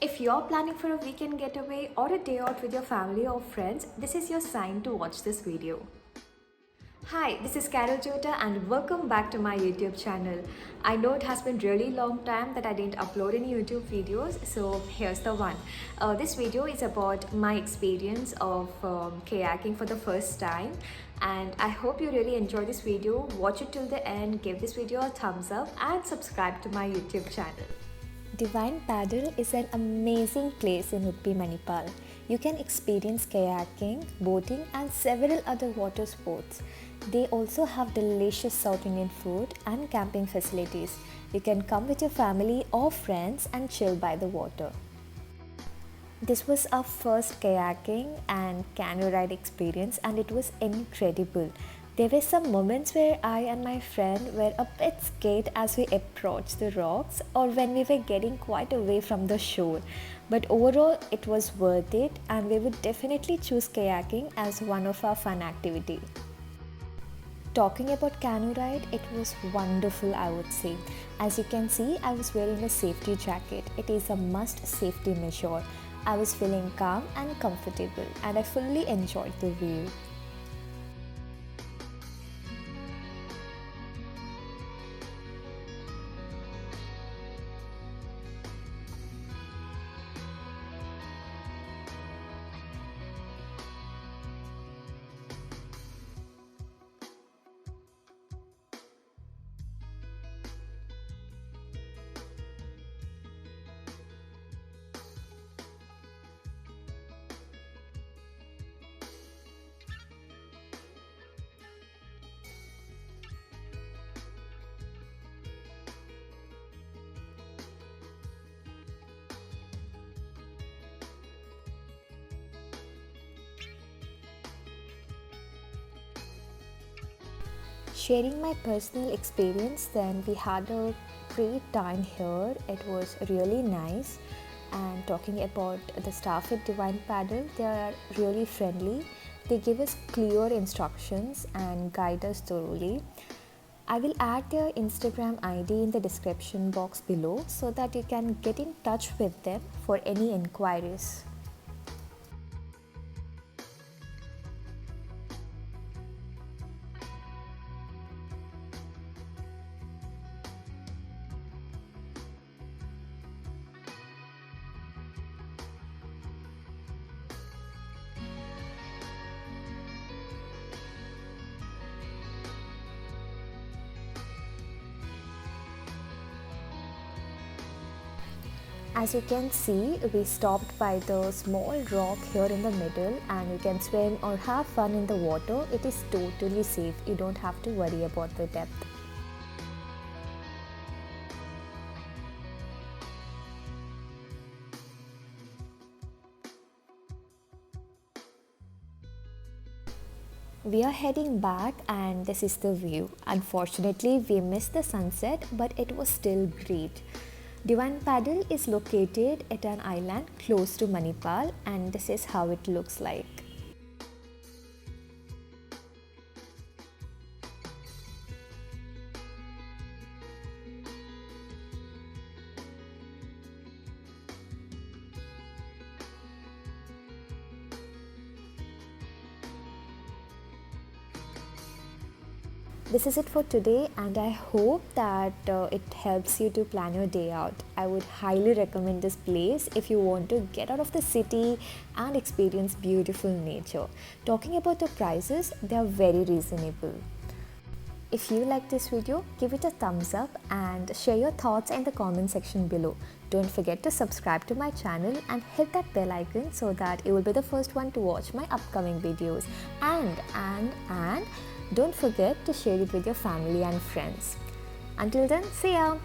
If you're planning for a weekend getaway or a day out with your family or friends, this is your sign to watch this video. Hi, this is Jovita and welcome back to my YouTube channel. I know it has been really long time that I didn't upload any YouTube videos, so here's the one. This video is about my experience of kayaking for the first time, and I hope you really enjoy this video. Watch it till the end, give this video a thumbs up and subscribe to my YouTube channel. Divine Paddle is an amazing place in Udupi, Manipal. You can experience kayaking, boating and several other water sports. They also have delicious South Indian food and camping facilities. You can come with your family or friends and chill by the water. This was our first kayaking and canoe ride experience and it was incredible. There were some moments where I and my friend were a bit scared as we approached the rocks or when we were getting quite away from the shore. But overall, it was worth it and we would definitely choose kayaking as one of our fun activities. Talking about canoe ride, it was wonderful, I would say. As you can see, I was wearing a safety jacket. It is a must safety measure. I was feeling calm and comfortable and I fully enjoyed the view. Sharing my personal experience, then we had a great time here. It was really nice. And talking about the staff at Divine Paddle, they are really friendly. They give us clear instructions and guide us thoroughly. I will add their Instagram ID in the description box below so that you can get in touch with them for any inquiries. As you can see, we stopped by the small rock here in the middle and you can swim or have fun in the water. It is totally safe. You don't have to worry about the depth. We are heading back and this is the view. Unfortunately, we missed the sunset, but it was still great. Divine Paddle is located at an island close to Manipal and this is how it looks like. This is it for today and I hope that it helps you to plan your day out. I would highly recommend this place if you want to get out of the city and experience beautiful nature. Talking about the prices, they are very reasonable. If you like this video, give it a thumbs up and share your thoughts in the comment section below. Don't forget to subscribe to my channel and hit that bell icon so that you will be the first one to watch my upcoming videos. And don't forget to share it with your family and friends. Until then, see ya!